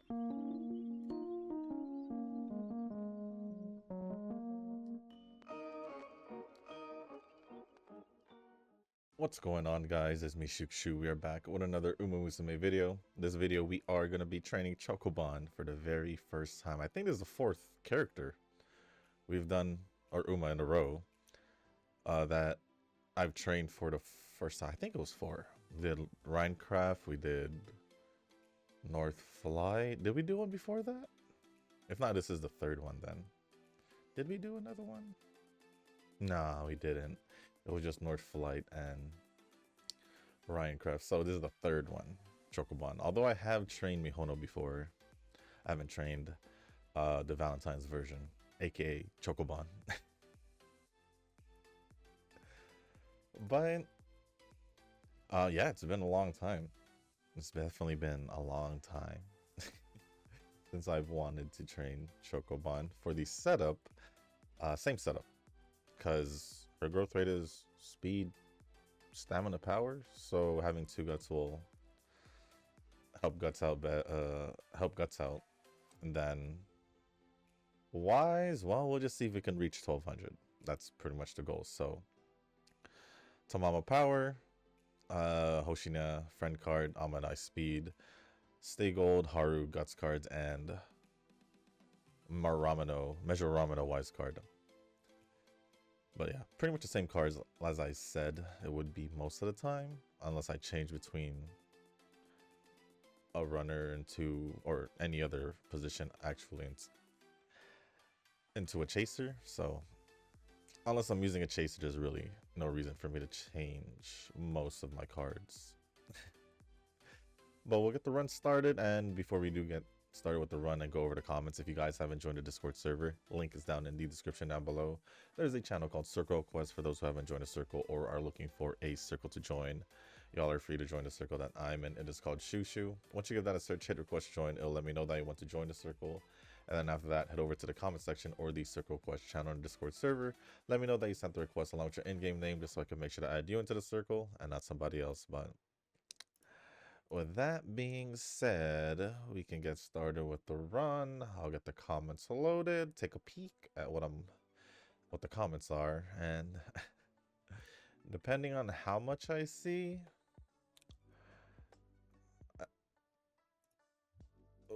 What's going on, guys? It's me, Shukshu. We are back with another Umamusume video. This video, we are going to be training Chocobon for the very first time. I think this is the fourth character we've done, or Uma, in a row, that I've trained for the first time. I think it was four. We did Rhinecraft, we did North Fly. Did we do one before that? If not, this is the third one then. Did we do another one? Nah, we didn't. It was just North Flight and Rhinecraft. So this is the third one, Chocobon. Although I have trained Mihono before, I haven't trained the Valentine's version, aka Chocobon. But yeah, it's been a long time. It's definitely been a long time since I've wanted to train Chocobon for the setup. Same setup, because her growth rate is speed, stamina, power. So having two guts will help guts out. And then wise, well, we'll just see if we can reach 1200. That's pretty much the goal. So Tamama power, Hoshina friend card, Amanai speed, Stay Gold, Haru guts cards, and Measure Ramino wise card. But yeah, pretty much the same cards as I said it would be most of the time, unless I change between a runner or any other position actually into a chaser. So unless I'm using a chaser, there's really no reason for me to change most of my cards. But we'll get the run started, and before we do get started with the run and go over the comments, if you guys haven't joined the Discord server, link is down in the description down below. There's a channel called Circle Quest for those who haven't joined a circle or are looking for a circle to join. Y'all are free to join the circle that I'm in. It is called Shushu. Once you give that a search, hit request join, it'll let me know that you want to join the circle. And then after that, head over to the comment section or the Circle Quest channel on the Discord server. Let me know that you sent the request along with your in-game name, just so I can make sure to add you into the circle and not somebody else. But with that being said, we can get started with the run. I'll get the comments loaded, take a peek at what the comments are, and depending on how much I see,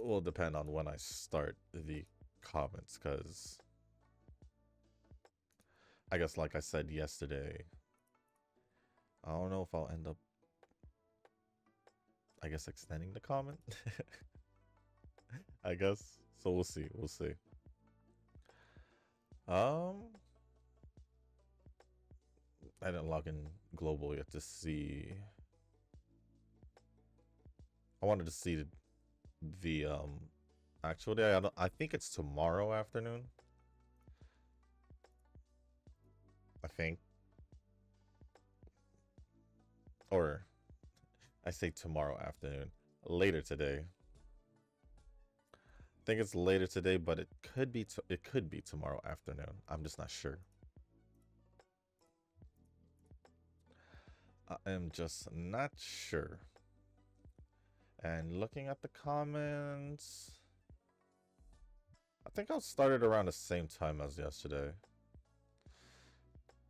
will depend on when I start the comments, because I guess, like I said yesterday, I don't know if I'll end up, I guess, extending the comment. I guess. So we'll see. We'll see. I didn't log in global yet to see. I wanted to see the actual day. I think it's tomorrow afternoon. I think. Or I say tomorrow afternoon. Later today. I think it's later today, but it could be tomorrow afternoon. I'm just not sure. I am just not sure. And looking at the comments, I think I'll start it around the same time as yesterday.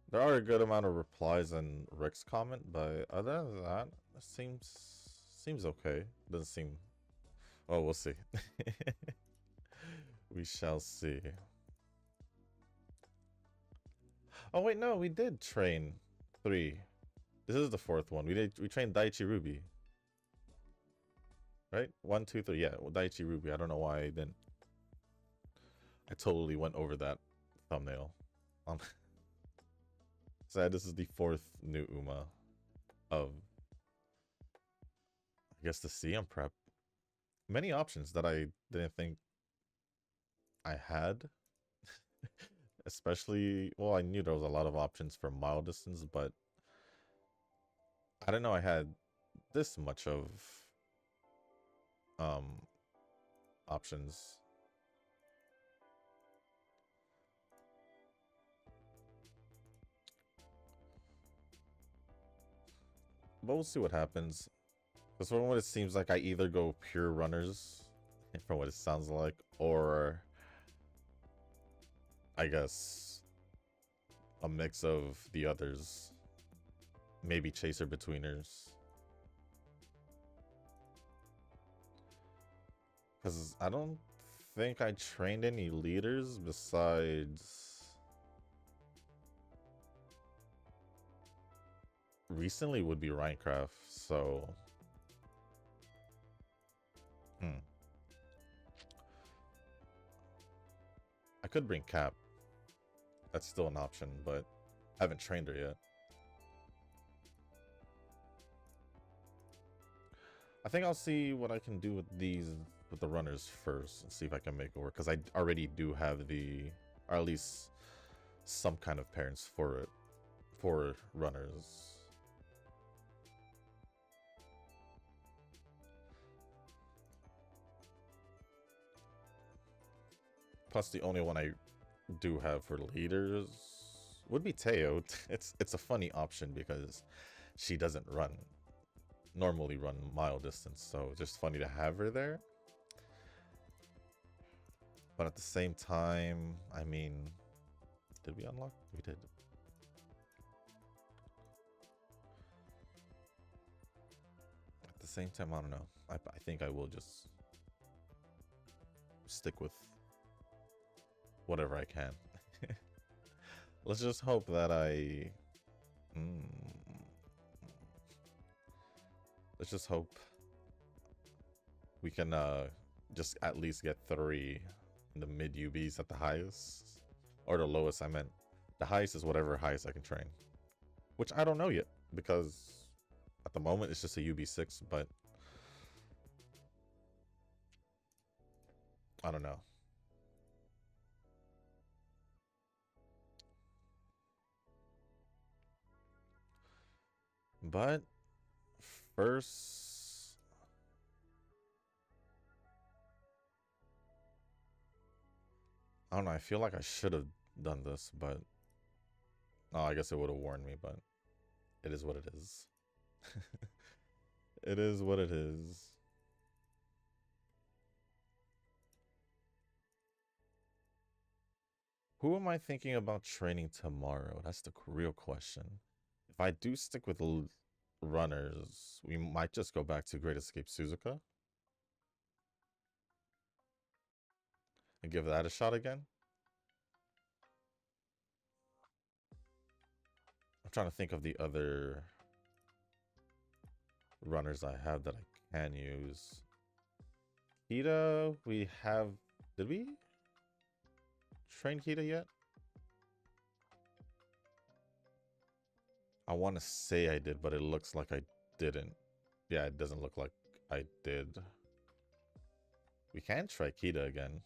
There are a good amount of replies in Rick's comment, but other than that, it seems okay. Doesn't seem. Oh, we'll see. We shall see. Oh wait, no, we did train 3. This is the 4th one. We trained Daichi Ruby. Right? 1, 2, 3. Yeah, well, Daichi Ruby. I don't know why I didn't. I totally went over that thumbnail. So this is the 4th new Uma of, I guess, the CM prep. Many options that I didn't think I had. Especially, well, I knew there was a lot of options for mile distance, but I didn't know I had this much of options. But we'll see what happens. Because from what it seems like, I either go pure runners from what it sounds like, or I guess a mix of the others. Maybe chaser betweeners. Because I don't think I trained any leaders besides recently would be Minecraft, so I could bring Cap. That's still an option, but I haven't trained her yet. I think I'll see what I can do with these, with the runners first, and see if I can make it work. Because I already do have the, or at least some kind of parents for it, for runners. Plus, the only one I do have for leaders would be Teo. It's a funny option because she doesn't normally run mile distance, so it's just funny to have her there. But at the same time, I mean, did we unlock? We did. At the same time, I don't know. I think I will just stick with whatever I can. Let's just hope that let's just hope we can just at least get 3 in the mid UBs at the highest. Or the lowest, I meant. The highest is whatever highest I can train. Which I don't know yet, because at the moment it's just a UB6, but I don't know. But first, I don't know, I feel like I should have done this, but oh, I guess it would have warned me, but it is what it is. It is what it is. Who am I thinking about training tomorrow? That's the real question. If I do stick with runners, we might just go back to Great Escape Suzuka and give that a shot again. I'm trying to think of the other runners I have that I can use. Kita, we have. Did we train Kita yet? I want to say I did, but it looks like I didn't. Yeah, it doesn't look like I did. We can try Kita again.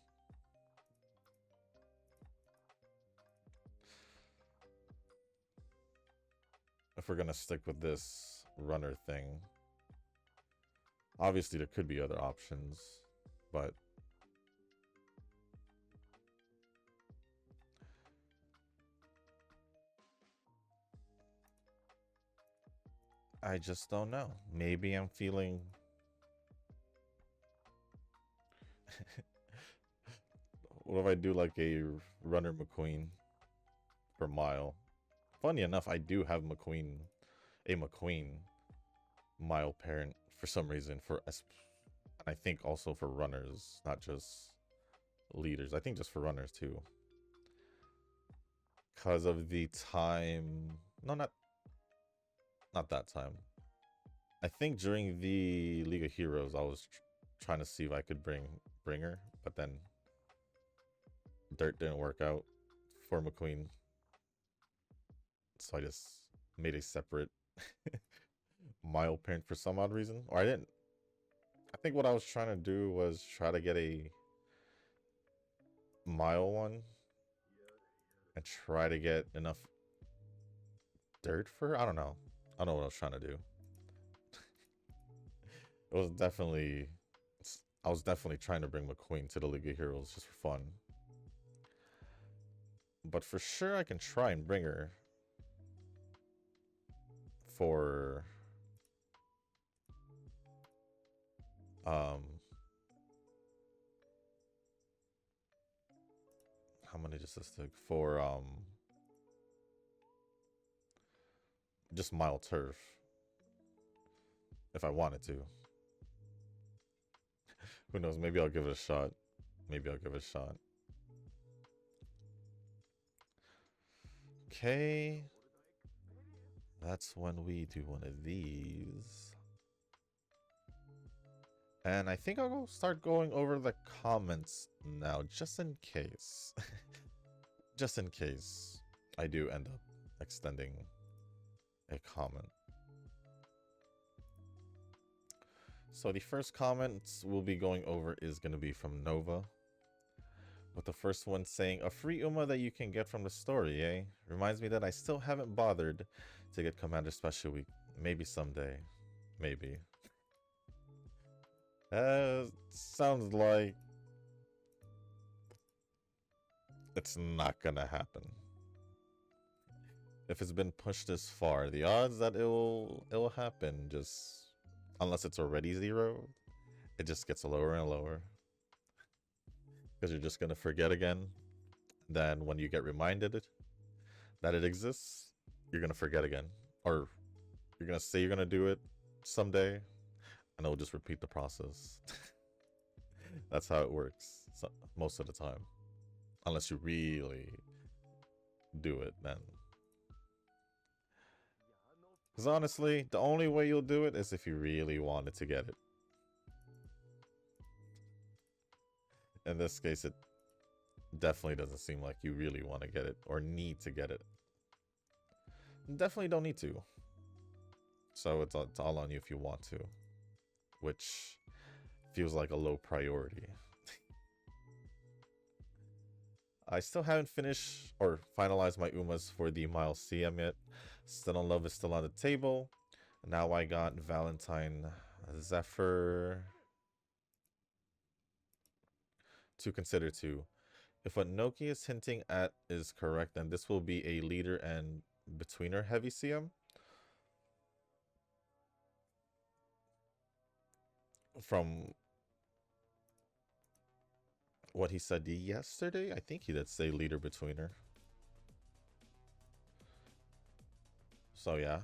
If we're gonna stick with this runner thing. Obviously, there could be other options, but I just don't know. Maybe I'm feeling... What if I do like a runner McQueen per mile? Funny enough, I do have a McQueen mile parent for some reason, I think also for runners, not just leaders. I think just for runners too. Because of the time... No, not that time. I think during the League of Heroes, I was trying to see if I could bring her, but then Dirt didn't work out for McQueen. So I just made a separate mile parent for some odd reason. Or I didn't. I think what I was trying to do was try to get a mile one and try to get enough dirt for her. I don't know. I don't know what I was trying to do. It was definitely... I was definitely trying to bring McQueen to the League of Heroes just for fun. But for sure I can try and bring her for... How many does this take for just mild turf? If I wanted to. Who knows? Maybe I'll give it a shot. Maybe I'll give it a shot. Okay. That's when we do one of these. And I think I'll start going over the comments now, just in case. Just in case I do end up extending a comment. So the first comments we'll be going over is going to be from Nova. With the first one saying, a free Uma that you can get from the story, eh? Reminds me that I still haven't bothered to get Commander Special Week. Maybe someday. Maybe. Sounds like it's not gonna happen. If it's been pushed this far, the odds that it'll happen, just unless it's already 0, it just gets lower and lower. Because you're just gonna forget again. Then when you get reminded that it exists, you're gonna forget again. Or you're gonna say you're gonna do it someday, and it'll just repeat the process. That's how it works most of the time. Unless you really do it, then. Because honestly, the only way you'll do it is if you really wanted to get it. In this case, it definitely doesn't seem like you really want to get it or need to get it. Definitely don't need to. So it's all on you if you want to. Which feels like a low priority. I still haven't finished or finalized my Umas for the Miles CM yet. Still in Love is still on the table. Now I got Valentine Zephyr to consider too. If what Noki is hinting at is correct, then this will be a leader and betweener heavy CM. From what he said yesterday, I think he did say leader betweener. So yeah.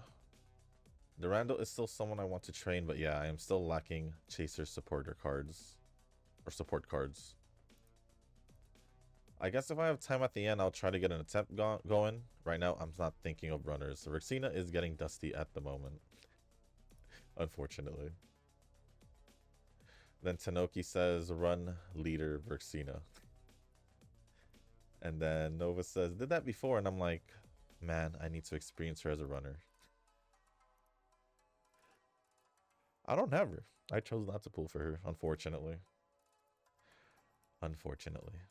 Durando is still someone I want to train, but yeah, I am still lacking chaser supporter cards. Or support cards. I guess if I have time at the end, I'll try to get an attempt going. Right now, I'm not thinking of runners. Rexina is getting dusty at the moment. Unfortunately. Then Tanoki says, run leader Verxina. And then Nova says, did that before. And I'm like, man, I need to experience her as a runner. I don't have her. I chose not to pull for her, unfortunately. Unfortunately.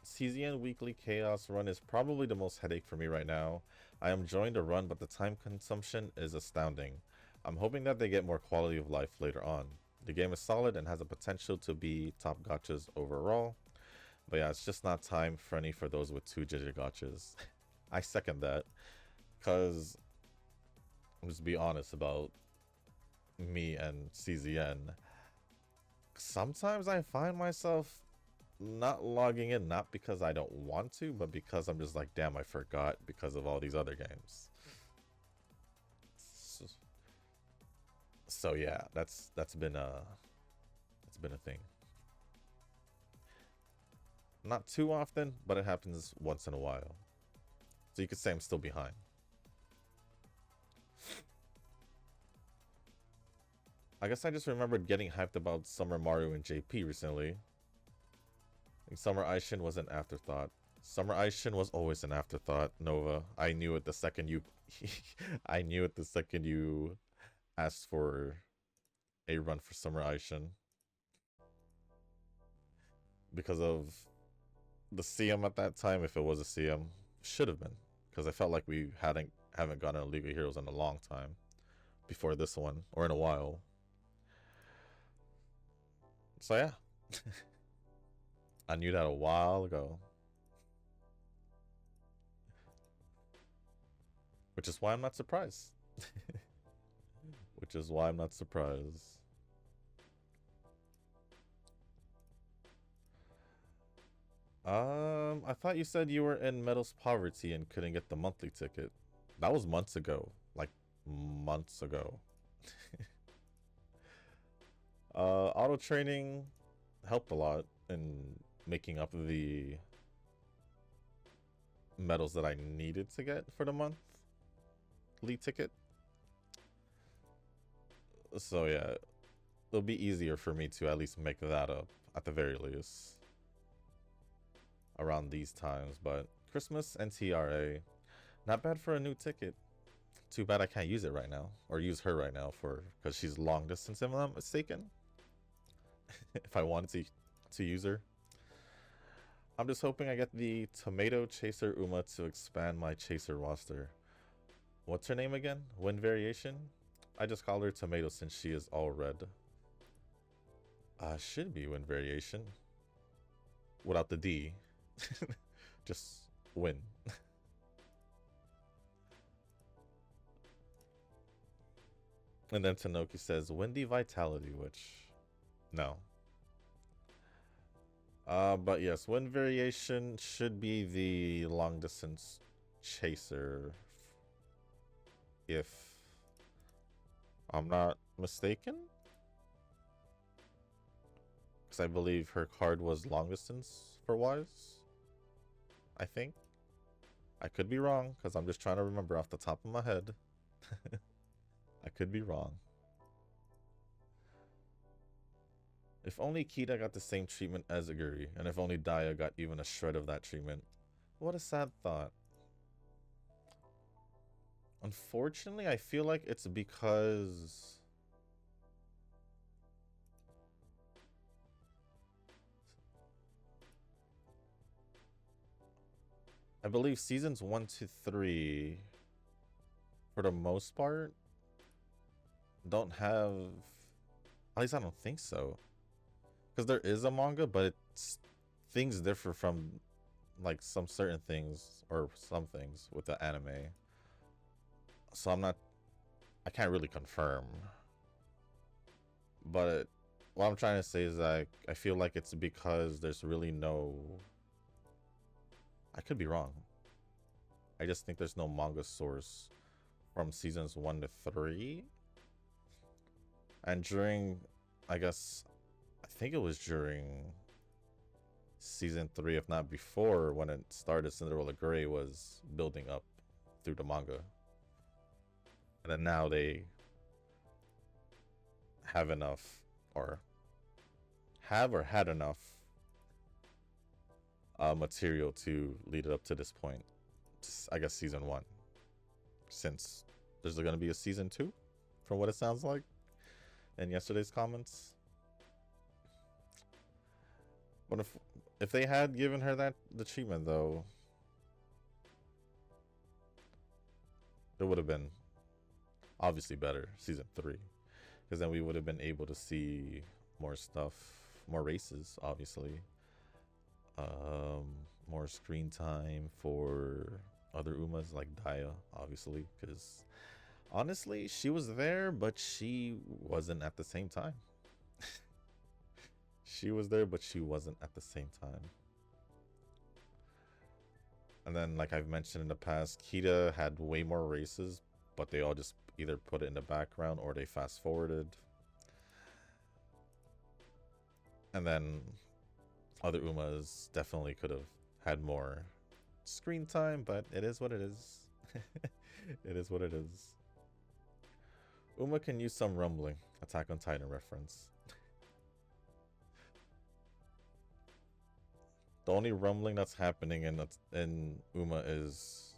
CZN Weekly Chaos Run is probably the most headache for me right now. I am enjoying the run, but the time consumption is astounding. I'm hoping that they get more quality of life later on. The game is solid and has the potential to be top gachas overall. But yeah, it's just not time for any for those with 2-digit gachas. I second that. Because, let's be honest about me and CZN. Sometimes I find myself not logging in, not because I don't want to, but because I'm just like, damn, I forgot because of all these other games. So yeah, that's been a thing. Not too often, but it happens once in a while. So you could say I'm still behind. I guess I just remembered getting hyped about Summer Mario and JP recently. And Summer Aishin was an afterthought. Summer Aishin was always an afterthought, Nova. I knew it the second you I knew it the second you asked for a run for Summer Aishin. Because of the CM at that time, if it was a CM, should have been. Because I felt like we haven't gotten a League of Heroes in a long time. Before this one, or in a while. So yeah. I knew that a while ago. Which is why I'm not surprised. which is why I'm not surprised. I thought you said you were in Metals Poverty and couldn't get the monthly ticket. That was months ago. Like, months ago. Auto training helped a lot in making up the medals that I needed to get for the monthly ticket. So yeah, it'll be easier for me to at least make that up at the very least around these times. But Christmas and TRA, not bad for a new ticket. Too bad I can't use it right now, or use her right now because she's long distance if I'm not mistaken. If I wanted to use her. I'm just hoping I get the Tomato Chaser Uma to expand my Chaser roster. What's her name again? Wind Variation? I just call her Tomato since she is all red. Should be Wind Variation. Without the D. Just Win. And then Tanoki says Windy Vitality, which no. But yes, Wind Variation should be the long distance chaser, if I'm not mistaken. Because I believe her card was long distance for Wise. I think. I could be wrong, because I'm just trying to remember off the top of my head. I could be wrong. If only Kita got the same treatment as Aguri, and if only Daya got even a shred of that treatment. What a sad thought. Unfortunately, I feel like it's because I believe seasons 1 to 3, for the most part, don't have, at least I don't think so. Because there is a manga, but things differ from like some certain things or some things with the anime. So I can't really confirm. But what I'm trying to say is I feel like it's because there's really no, I could be wrong. I just think there's no manga source from seasons 1 to 3. And during, I think it was during season 3, if not before, when it started, Cinderella Grey was building up through the manga. And then now they have enough, or had enough material to lead it up to this point. I guess season 1. Since there's going to be a season 2, from what it sounds like in yesterday's comments. But if they had given her the treatment though, it would have been obviously better season 3, because then we would have been able to see more stuff, more races, obviously, more screen time for other Umas like Daya, obviously, because honestly she was there but she wasn't at the same time. She was there, but she wasn't at the same time. And then, like I've mentioned in the past, Kita had way more races, but they all just either put it in the background or they fast forwarded. And then other Umas definitely could have had more screen time, but it is what it is. It is what it is. Uma can use some rumbling. Attack on Titan reference. The only rumbling that's happening in Uma is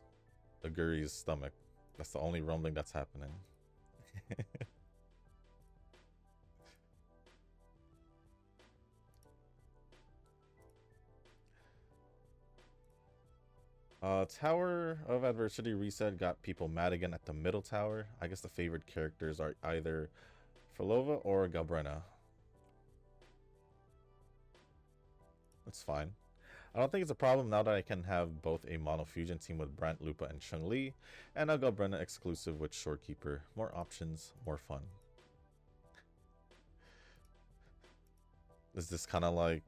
Aguri's stomach. That's the only rumbling that's happening. Tower of Adversity reset got people mad again at the middle tower. I guess the favorite characters are either Filova or Galbrena. That's fine. I don't think it's a problem now that I can have both a mono fusion team with Brant, Lupa, and Chun-Li, and a Galbrena exclusive with Shorekeeper. More options, more fun. Is this kind of like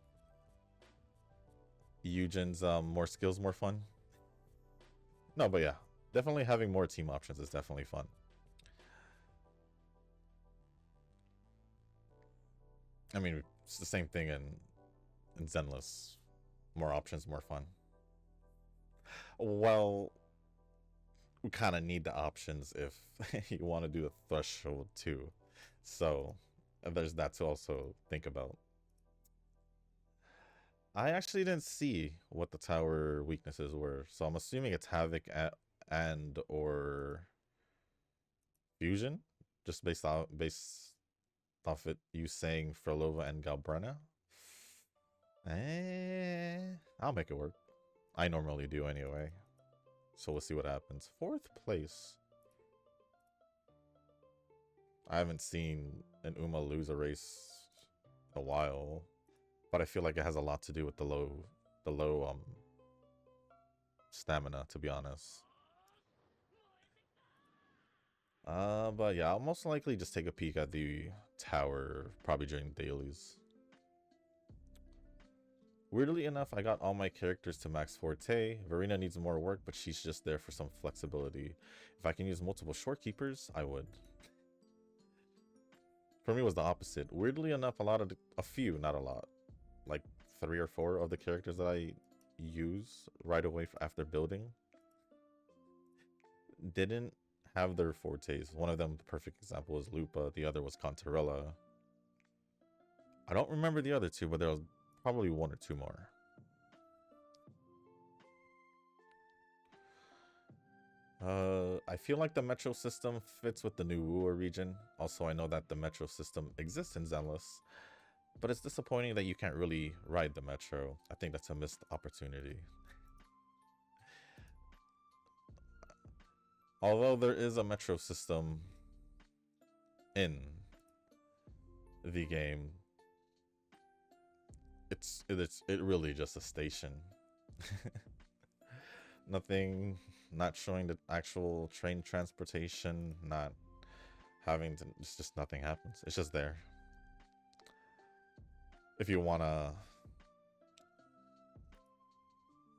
Eugen's more skills, more fun? No, but yeah, definitely having more team options is definitely fun. I mean, it's the same thing in Zenless. More options, more fun. Well, we kind of need the options if you want to do a threshold too. So there's that to also think about. I actually didn't see what the tower weaknesses were, so I'm assuming it's Havoc and or Fusion, just based off it you saying Frolova and Galbrena. I'll make it work. I normally do anyway. So we'll see what happens. 4th place. I haven't seen an Uma lose a race in a while, but I feel like it has a lot to do with the low stamina, to be honest. But yeah, I'll most likely just take a peek at the tower, probably during dailies. Weirdly enough, I got all my characters to max forte. Verena needs more work, but she's just there for some flexibility. If I can use multiple shortkeepers, I would. For me, it was the opposite. Weirdly enough, a few, not a lot, like 3 or 4 of the characters that I use right away after building didn't have their fortes. One of them, the perfect example, was Lupa. The other was Contarella. I don't remember the other 2, but there was probably 1 or 2 more. I feel like the metro system fits with the new Wuwa region. Also, I know that the metro system exists in Zenless, but it's disappointing that you can't really ride the metro. I think that's a missed opportunity. Although there is a metro system in the game, it's really just a station. Nothing, not showing the actual train transportation, not having to, it's just nothing happens. It's just there. If you want to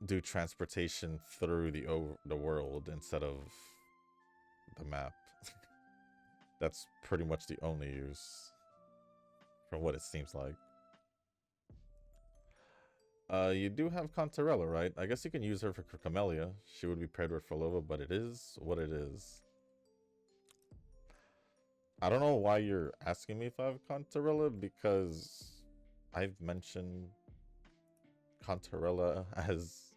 do transportation through the world instead of the map, that's pretty much the only use from what it seems like. You do have Contarella, right? I guess you can use her for Camellia. She would be paired with Frolova, but it is what it is. I don't know why you're asking me if I have Contarella, because I've mentioned Contarella as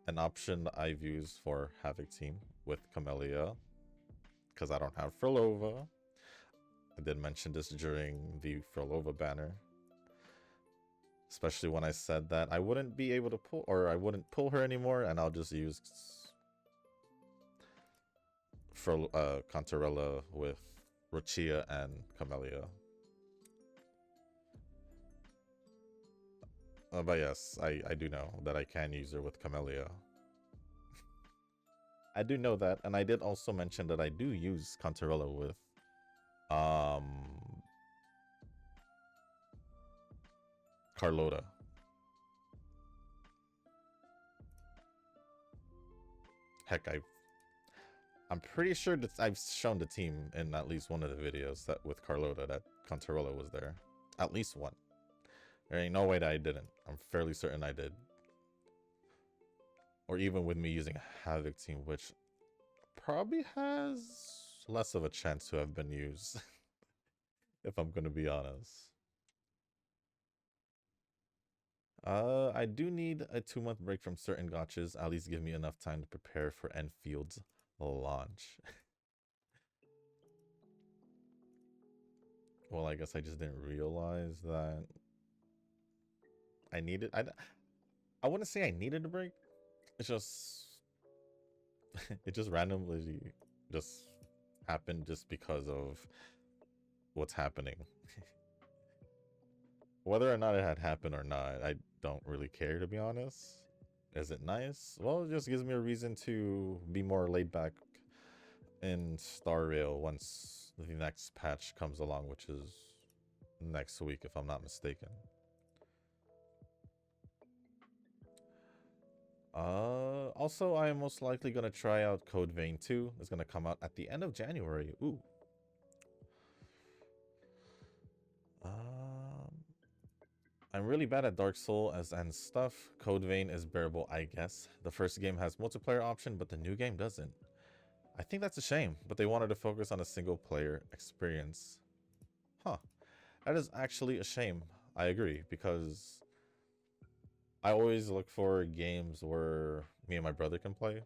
an option I've used for Havoc team with Camellia, because I don't have Frolova. I did mention this during the Frolova banner. Especially when I said that I wouldn't be able to pull, or I wouldn't pull her anymore, and I'll just use Contarella with Rochia and Camellia. But yes, I do know that I can use her with Camellia. I do know that, and I did also mention that I do use Contarella with Carlota. Heck, I'm pretty sure that I've shown the team in at least one of the videos that with Carlota that Contarella was there. At least one. There ain't no way that I didn't. I'm fairly certain I did. Or even with me using a Havoc team, which probably has less of a chance to have been used. If I'm going to be honest. I do need a 2-month break from certain gotchas. At least give me enough time to prepare for Enfield's launch. Well, I guess I just didn't realize that I needed. I wouldn't say I needed a break. It's just it just randomly just happened just because of what's happening. Whether or not it had happened or not, I don't really care, to be honest. Is it nice? Well, it just gives me a reason to be more laid back in Star Rail once the next patch comes along, which is next week, if I'm not mistaken. Also, I am most likely gonna try out Code Vein 2. It's gonna come out at the end of January. Ooh. I'm really bad at Dark Souls and stuff. Code Vein is bearable, I guess. The first game has multiplayer option, but the new game doesn't. I think that's a shame, but they wanted to focus on a single player experience. Huh. That is actually a shame. I agree, because I always look for games where me and my brother can play.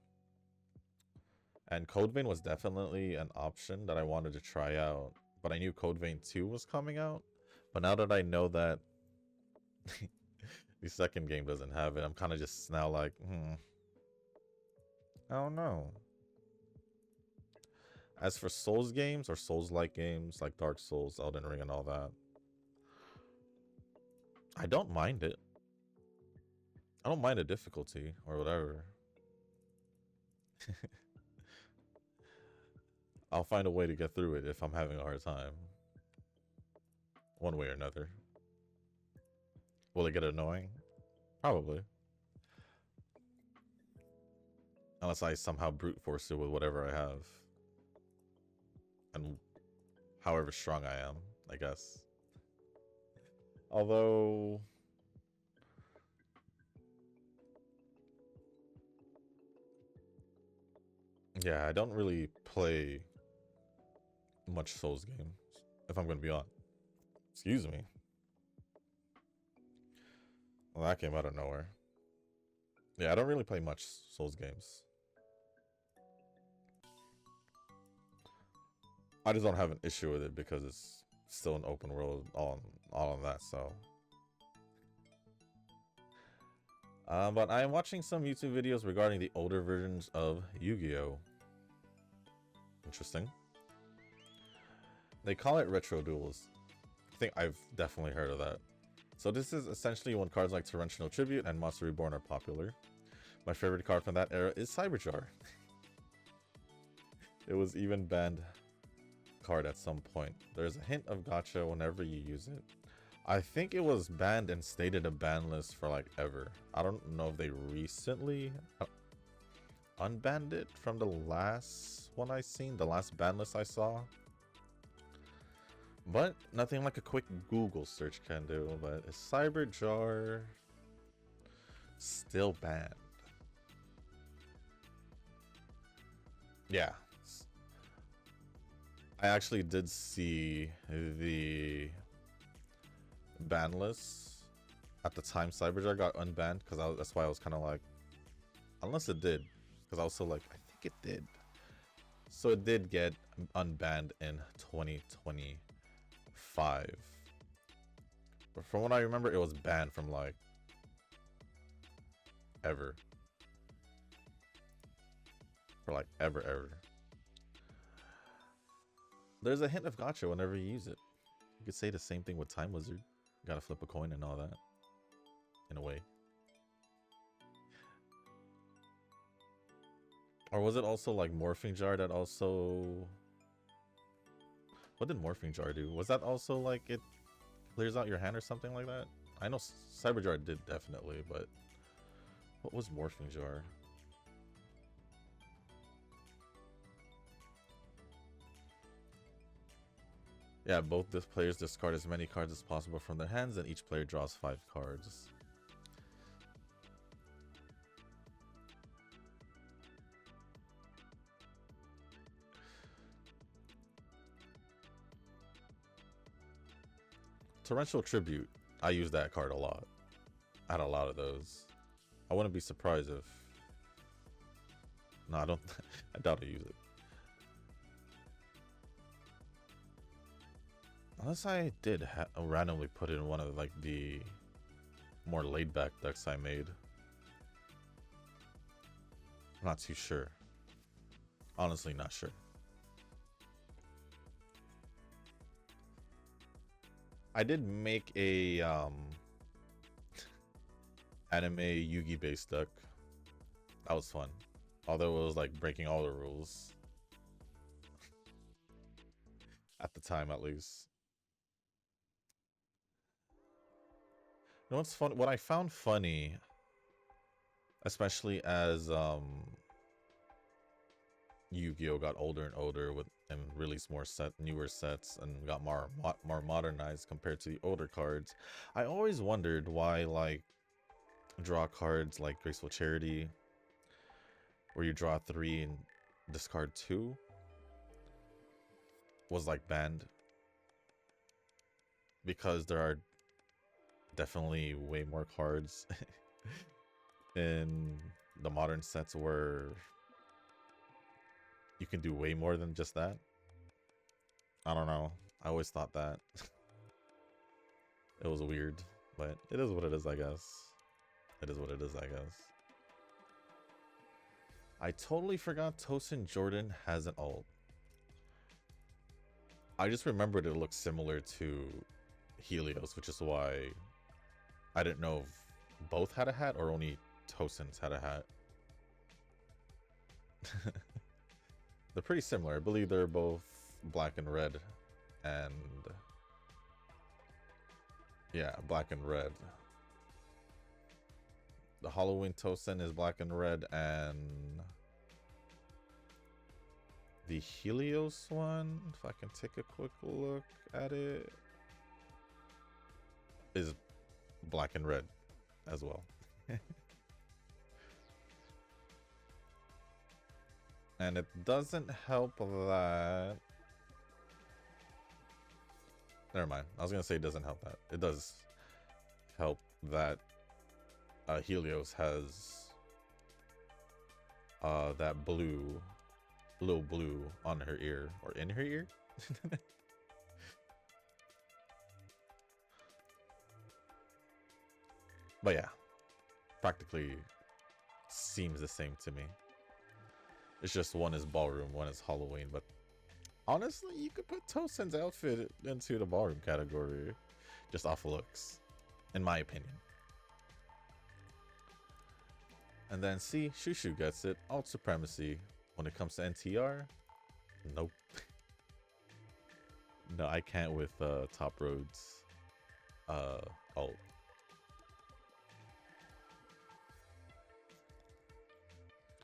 And Code Vein was definitely an option that I wanted to try out. But I knew Code Vein 2 was coming out. But now that I know that the second game doesn't have it, I'm kind of just now like, I don't know. As for Souls games or Souls-like games like Dark Souls, Elden Ring, and all that, I don't mind it. I don't mind the difficulty or whatever. I'll find a way to get through it if I'm having a hard time. One way or another. Will it get annoying? Probably. Unless I somehow brute force it with whatever I have. And however strong I am, I guess. Although... yeah, I don't really play much Souls games, if I'm going to be honest. Excuse me. Well, that came out of nowhere. Yeah, I don't really play much Souls games. I just don't have an issue with it because it's still an open world, all of that, so. But I am watching some YouTube videos regarding the older versions of Yu-Gi-Oh! Interesting. They call it retro duels. I think I've definitely heard of that. So this is essentially when cards like Torrential Tribute and Monster Reborn are popular. My favorite card from that era is Cyberjar. It was even banned card at some point. There's a hint of gotcha whenever you use it. I think it was banned and stayed in a ban list for like ever. I don't know if they recently unbanned it from the last one I seen, the last ban list I saw. But nothing like a quick Google search can do. But is Cyberjar still banned? Yeah. I actually did see the ban list at the time Cyberjar got unbanned, because that's why I was kind of like, unless it did, because I was so like, I think it did. So it did get unbanned in 2025. But from what I remember, it was banned from like ever. For like ever. There's a hint of gotcha whenever you use it. You could say the same thing with Time Wizard. You gotta flip a coin and all that. In a way. Or was it also like Morphing Jar that also... What did Morphing Jar do? Was that also like it clears out your hand or something like that? I know Cyberjar did definitely, but... What was Morphing Jar? Yeah, both players discard as many cards as possible from their hands, and each player draws 5 cards. Torrential Tribute. I use that card a lot. I had a lot of those. I wouldn't be surprised if... No, I don't... I doubt I use it. Unless I did randomly put it in one of like the more laid-back decks I made. I'm not too sure. Honestly, not sure. I did make a anime Yugi based deck. That was fun. Although it was like breaking all the rules. At the time, at least. know what's fun? What I found funny, especially as Yu-Gi-Oh got older and older with and released more newer sets and got more modernized compared to the older cards. I always wondered why like draw cards like Graceful Charity, where you draw 3 and discard 2, was like banned, because there are definitely way more cards in the modern sets where you can do way more than just that. I don't know. I always thought that. It was weird, but it is what it is, I guess. It is what it is, I guess. I totally forgot Tosin Jordan has an ult. I just remembered it looked similar to Helios, which is why I didn't know if both had a hat or only Tosin's had a hat. They're pretty similar. I believe they're both black and red. And yeah, black and red. The Halloween Tosin is black and red, and the Helios one, if I can take a quick look at it, is black and red as well. And it doesn't help that... Never mind. I was going to say it doesn't help that. It does help that Helios has that blue, little blue on her ear, or in her ear. But yeah, practically seems the same to me. It's just one is ballroom, one is Halloween, but honestly, you could put Tosin's outfit into the ballroom category just off looks, in my opinion. And then see, Shushu gets it. Alt Supremacy. When it comes to NTR, nope. No, I can't with Top Road's alt.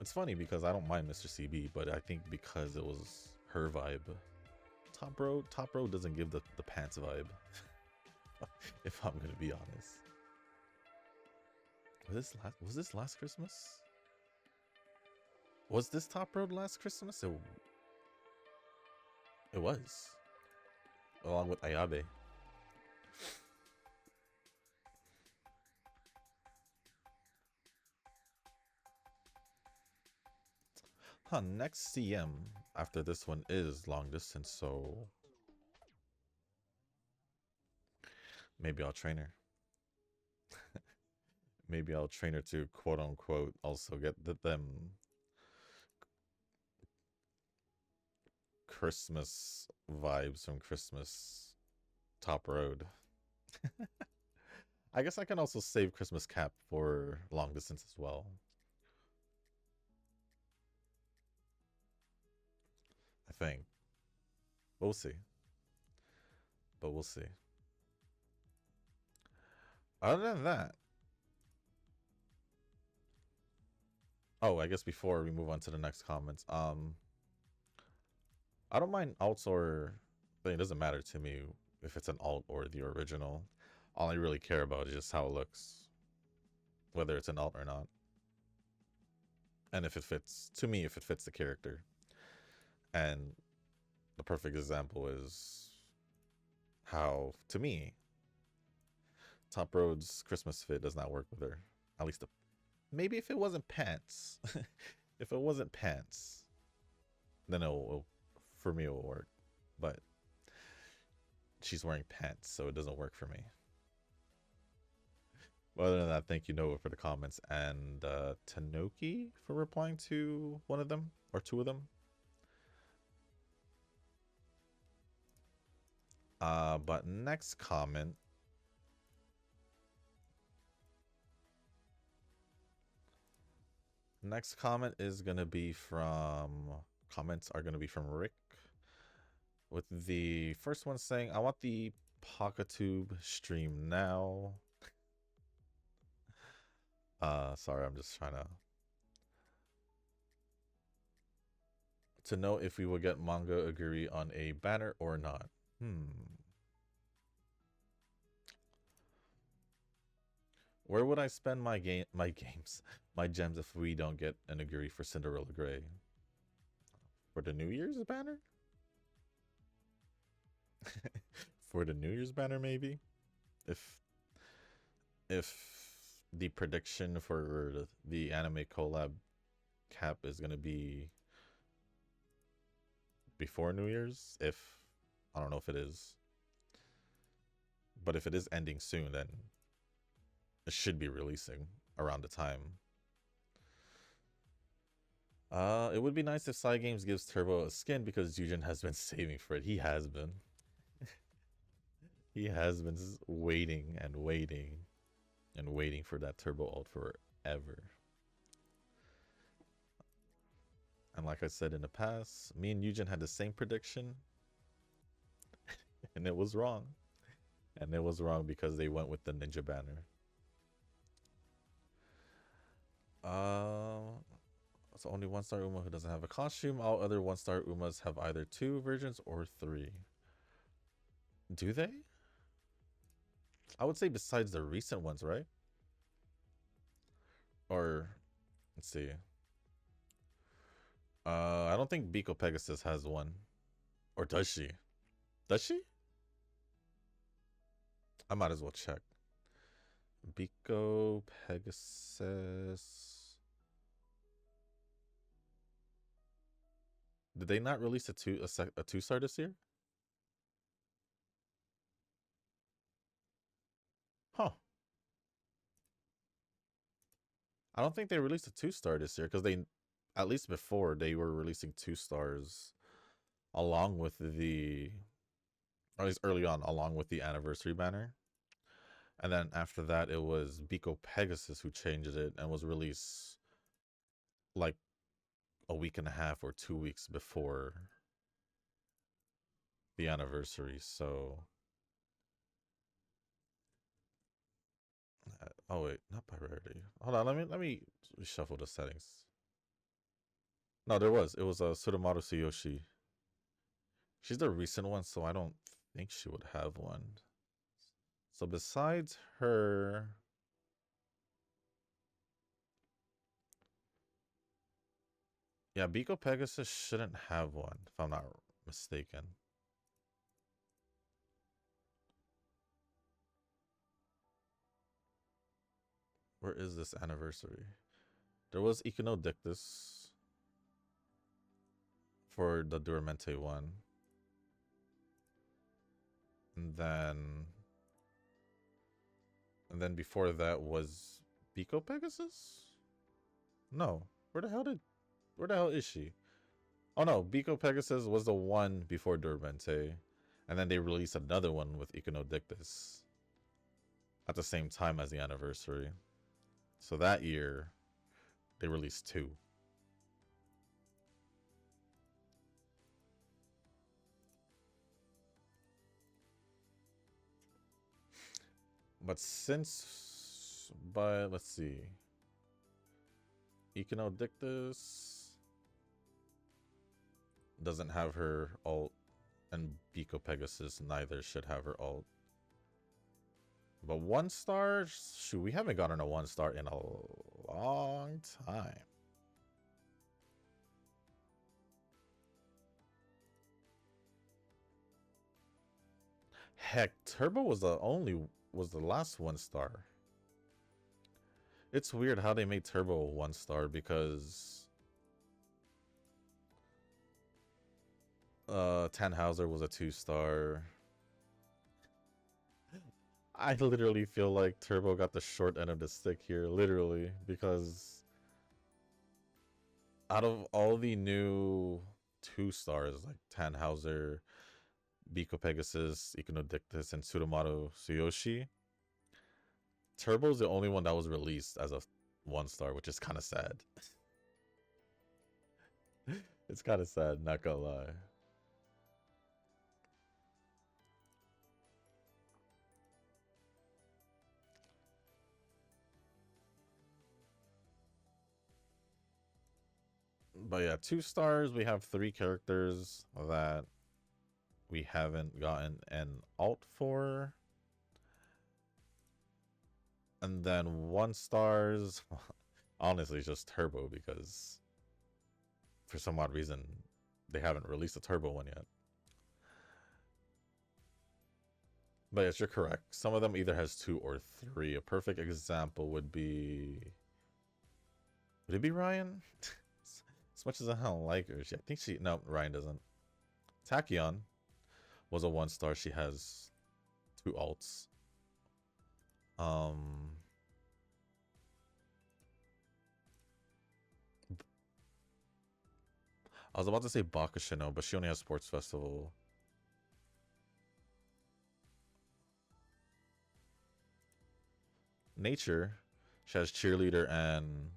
It's funny because I don't mind Mr. CB, but I think because it was her vibe. Top Road doesn't give the pants vibe. If I'm gonna be honest. Was this last Christmas? Was this Top Road last Christmas? It was. Along with Ayabe. Huh, next CM after this one is long distance, so maybe I'll train her. Maybe I'll train her to quote unquote also get them Christmas vibes from Christmas Top Road. I guess I can also save Christmas Cap for long distance as well. I think. We'll see. But we'll see. Other than that. Oh, I guess before we move on to the next comments, I don't mind alts or... It doesn't matter to me if it's an alt or the original. All I really care about is just how it looks. Whether it's an alt or not. And if it fits, to me, if it fits the character. And the perfect example is how, to me, Top Road's Christmas fit does not work with her. At least, maybe if it wasn't pants. If it wasn't pants, then for me it will work. But she's wearing pants, so it doesn't work for me. But other than that, thank you, Noah, for the comments, and Tanoki for replying to one of them, or two of them. But next comment. Next comment is going to be from... Comments are going to be from Rick. With the first one saying, I want the PocketTube stream now. Sorry, I'm just trying to know if we will get manga agree on a banner or not. Where would I spend my games, my gems if we don't get an agree for Cinderella Gray? For the New Year's banner? For the New Year's banner, maybe? If if the prediction for the anime collab cap is gonna be before New Year's, if I don't know if it is, but if it is ending soon, then it should be releasing around the time. It would be nice if Cygames gives Turbo a skin because Yujin has been saving for it. He has been. He has been waiting and waiting and waiting for that Turbo ult forever. And like I said in the past, me and Yujin had the same prediction, and it was wrong. And it was wrong because they went with the ninja banner. It's only 1-star Uma who doesn't have a costume. All other 1-star Umas have either 2 versions or 3. Do they? I would say besides the recent ones, right? Or let's see. I don't think Biko Pegasus has one. Or does she? Does she? I might as well check. Biko Pegasus. Did they not release a 2-star this year? Huh. I don't think they released a 2-star this year because they, at least before, they were releasing 2-stars along with the, or at least early on, along with the anniversary banner. And then after that, it was Biko Pegasus who changed it and was released like a week and a half or 2 weeks before the anniversary. So, oh wait, not by rarity. Hold on, let me shuffle the settings. No, there was. It was a Tsurumaru Tsuyoshi. She's the recent one, so I don't think she would have one. So besides her, yeah, Biko Pegasus shouldn't have one, if I'm not mistaken. Where is this anniversary? There was Iconodictus for the Duramente one. And then before that was Biko Pegasus? No. Where the hell is she? Oh no, Biko Pegasus was the one before Durmente. And then they released another one with Iconodictus at the same time as the anniversary. So that year, they released 2. But let's see. Iconodictus doesn't have her ult, and Biko Pegasus neither should have her ult. But 1-star, shoot, we haven't gotten a 1-star in a long time. Heck, Turbo was the last 1-star. It's weird how they made Turbo a 1-star because Tannhauser was a 2-star. I literally feel like Turbo got the short end of the stick here, literally, because out of all the new 2-stars like Tannhauser, Biko Pegasus, Iconodictus, and Tsurumaru Tsuyoshi, Turbo's the only one that was released as a 1-star, which is kind of sad. It's kind of sad, not gonna lie. But yeah, 2 stars. We have 3 characters that we haven't gotten an alt for. And then 1 stars. Honestly, it's just turbo because for some odd reason they haven't released a turbo one yet. But yes, you're correct. Some of them either has 2 or 3. A perfect example would be... Would it be Ryan? As much as I don't like her, I think she... No, Ryan doesn't. Tachyon was a 1 star. She has 2 alts. I was about to say Bakushino, but she only has Sports Festival. Nature, she has Cheerleader and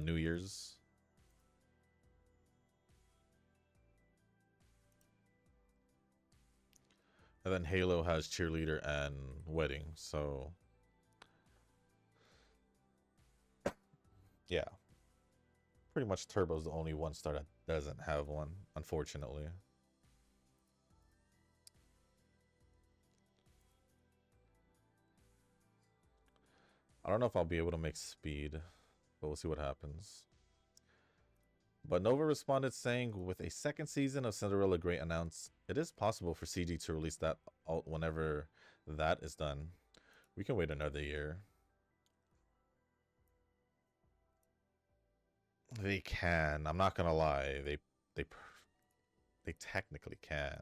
New Year's. And then Halo has Cheerleader and Wedding, so... Yeah. Pretty much Turbo's the only 1 star that doesn't have one, unfortunately. I don't know if I'll be able to make speed, but we'll see what happens. But Nova responded saying, with a second season of Cinderella Great announced, it is possible for CG to release that alt whenever that is done. We can wait another year. They can. I'm not gonna lie. They technically can.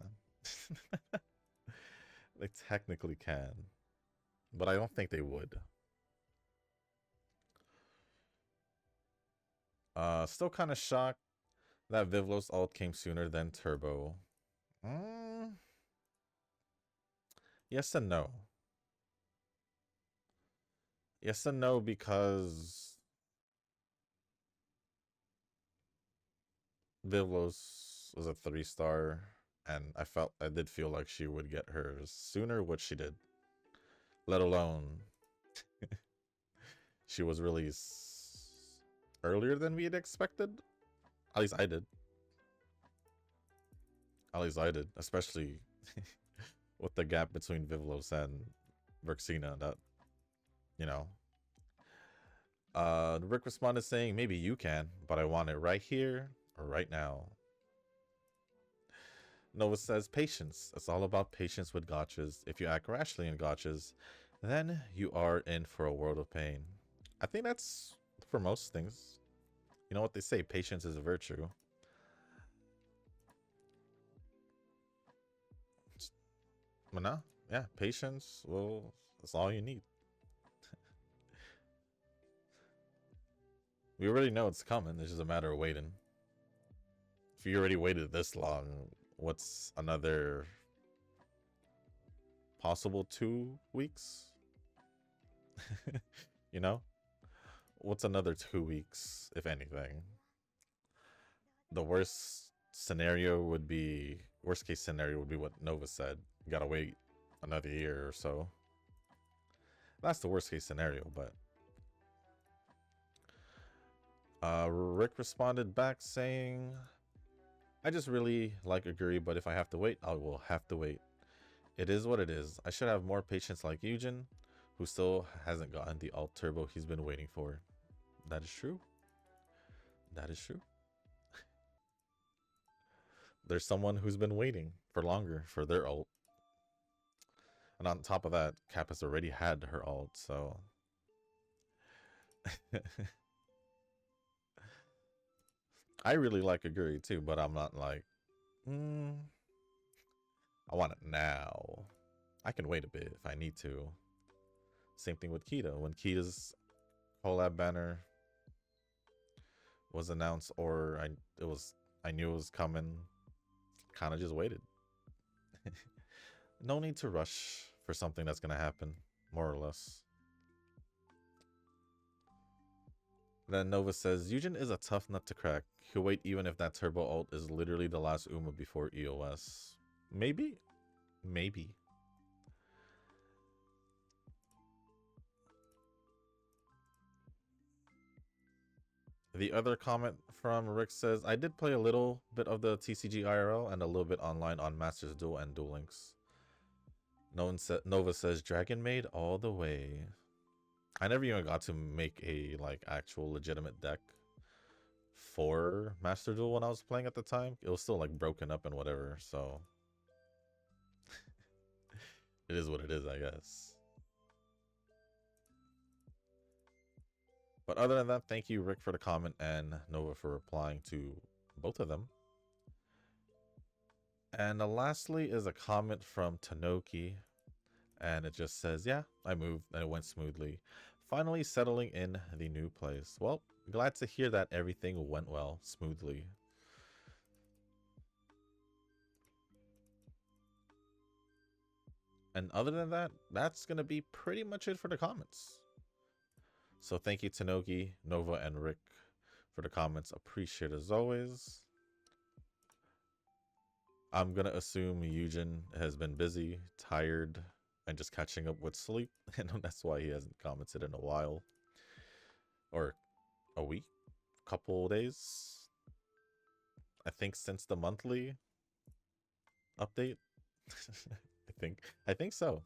They technically can. But I don't think they would. Still kind of shocked that Vivlos alt came sooner than Turbo. Yes and no. Yes and no, because Vivlos was a 3-star, and I did feel like she would get hers sooner, which she did. Let alone she was released earlier than we had expected. At least I did. At least I did, especially with the gap between Vivlos and Verxina. That, you know. Rick responded saying, maybe you can, but I want it right here or right now. Nova says, patience. It's all about patience with gotchas. If you act rashly in gotchas, then you are in for a world of pain. I think that's for most things. You know what they say, patience is a virtue. But no, yeah, patience, well, that's all you need. We already know it's coming. It's just a matter of waiting. If you already waited this long, what's another possible 2 weeks? You know? What's another 2 weeks, if anything? The worst case scenario would be what Nova said. You gotta wait another year or so. That's the worst case scenario, but Rick responded back saying, I just really like Aguri, but if I have to wait, I will have to wait. It is what it is. I should have more patience like Eugen, who still hasn't gotten the alt turbo he's been waiting for. That is true. That is true. There's someone who's been waiting for longer for their alt. And on top of that, Cap has already had her alt, so... I really like Aguri too, but I'm not like, I want it now. I can wait a bit if I need to. Same thing with Kita. When Kita's collab banner was announced, or I knew it was coming, kind of just waited. No need to rush for something that's gonna happen, more or less. Then Nova says, Eugen is a tough nut to crack. He'll wait even if that turbo ult is literally the last Uma before EOS. Maybe? Maybe. The other comment from Rick says, I did play a little bit of the TCG IRL and a little bit online on Masters Duel and Duel Links. Nova says, Dragon Maid all the way. I never even got to make a like actual legitimate deck for Master Duel when I was playing at the time. It was still like broken up and whatever, so it is what it is, I guess. But other than that, thank you, Rick, for the comment and Nova for replying to both of them. And lastly is a comment from Tanoki. And it just says, yeah, I moved and it went smoothly. Finally settling in the new place. Well, glad to hear that everything went well, smoothly. And other than that, that's going to be pretty much it for the comments. So thank you, Tanoki, Nova, and Rick for the comments. Appreciate it as always. I'm going to assume Eugen has been busy, tired, and just catching up with sleep. And that's why he hasn't commented in a while. Or a week, couple days. I think since the monthly update. I think so.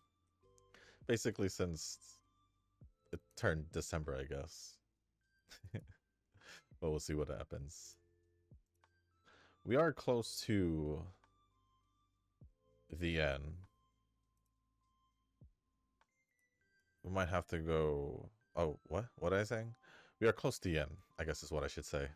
Basically since it turned December, I guess. But we'll see what happens. We are close to the end. We might have to go. Oh, what? What am I saying? We are close to the end, I guess is what I should say.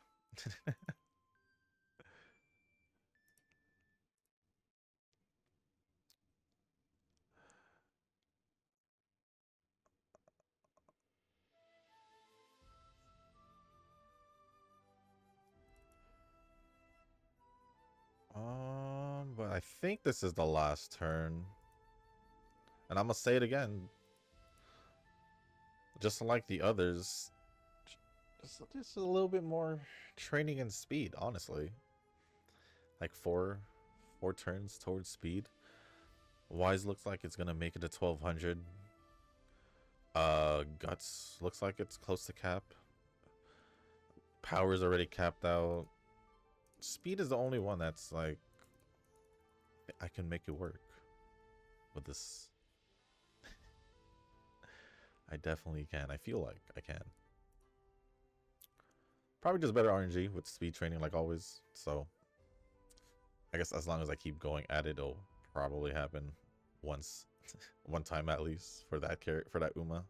But I think this is the last turn. And I'm gonna say it again. Just like the others, just a little bit more training and speed, honestly. Like four turns towards speed. Wise looks like it's gonna make it to 1200. Guts looks like it's close to cap. Power's already capped out. Speed is the only one that's like I can make it work with this. I definitely can. I feel like I can. Probably just better RNG with speed training like always. So I guess as long as I keep going at it, it'll probably happen once, one time at least for that character, for that Uma.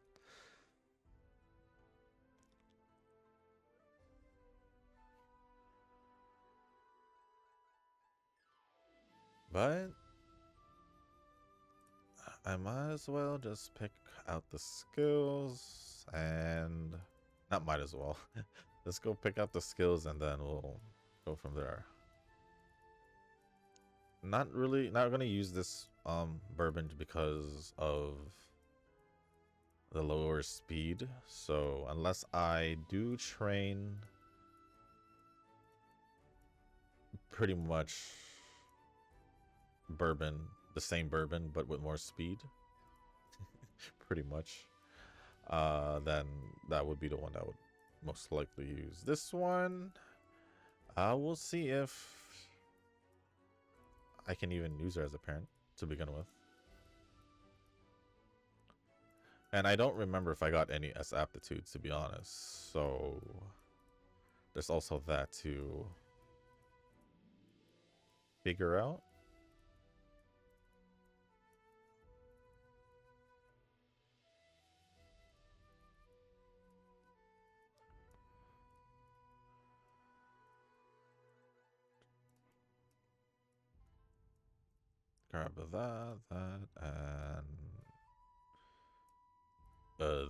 But I might as well just pick out the skills and not might as well. Let's go pick out the skills and then we'll go from there. Not gonna use this bourbon because of the lower speed. So unless I do train pretty much bourbon, the same bourbon but with more speed, pretty much, then that would be the one that would most likely use. This one, we'll see if I can even use her as a parent to begin with. And I don't remember if I got any S aptitudes, to be honest. So there's also that to figure out. Grab that, and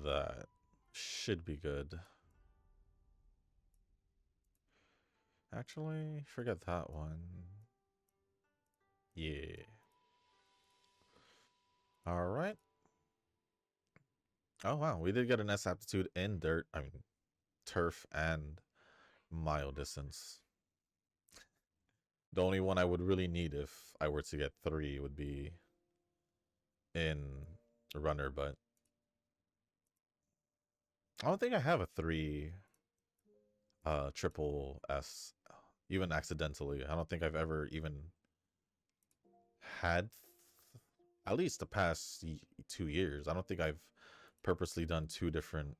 that should be good. Actually, forget that one. Yeah. All right. Oh wow, we did get an S aptitude in dirt. I mean, turf and mile distance. The only one I would really need if I were to get 3 would be in runner, but I don't think I have a 3 triple S, even accidentally. I don't think I've ever even had, at least the past 2 years. I don't think I've purposely done two different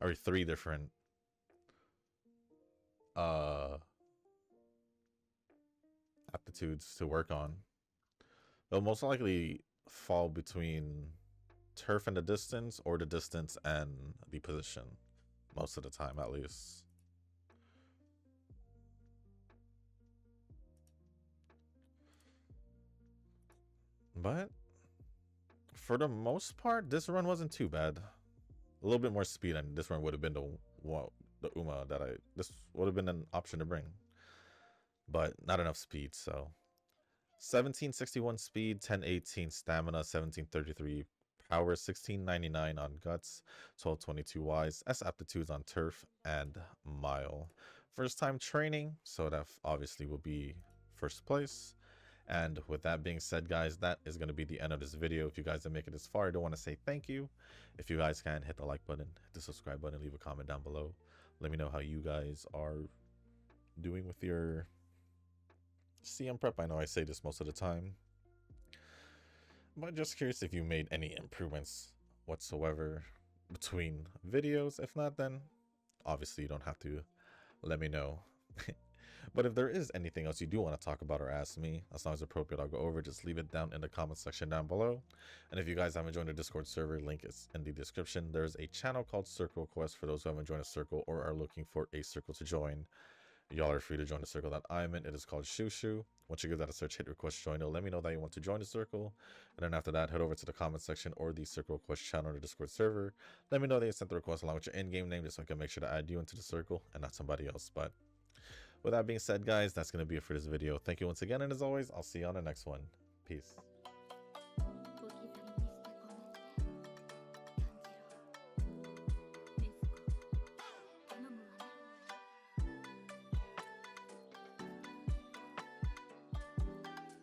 or three different uh aptitudes to work on. They'll most likely fall between turf and the distance, or the distance and the position, most of the time at least. But for the most part, this run wasn't too bad. A little bit more speed, and this run would have been the Uma that this would have been an option to bring, but not enough speed. So 1761 speed, 1018 stamina, 1733 power, 1699 on guts, 1222 wise, S aptitudes on turf and mile. First time training, so that obviously will be first place. And with that being said, guys, that is going to be the end of this video. If you guys didn't make it this far, I do want to say thank you. If you guys can, hit the like button, hit the subscribe button, leave a comment down below. Let me know how you guys are doing with your CM prep. I know I say this most of the time, but just curious if you made any improvements whatsoever between videos. If not, then obviously you don't have to let me know. But if there is anything else you do want to talk about or ask me, as long as appropriate, I'll go over. Just leave it down in the comment section down below. And if you guys haven't joined the Discord server, link is in the description. There's a channel called Circle Quest for those who haven't joined a circle or are looking for a circle to join. Y'all are free to join the circle that I'm in. It is called Shushu. Once you give that a search, hit request join. It'll let me know that you want to join the circle. And then after that, head over to the comment section or the Circle Request channel or the Discord server. Let me know that you sent the request along with your in-game name, just so I can make sure to add you into the circle and not somebody else. But with that being said, guys, that's going to be it for this video. Thank you once again, and as always, I'll see you on the next one. Peace.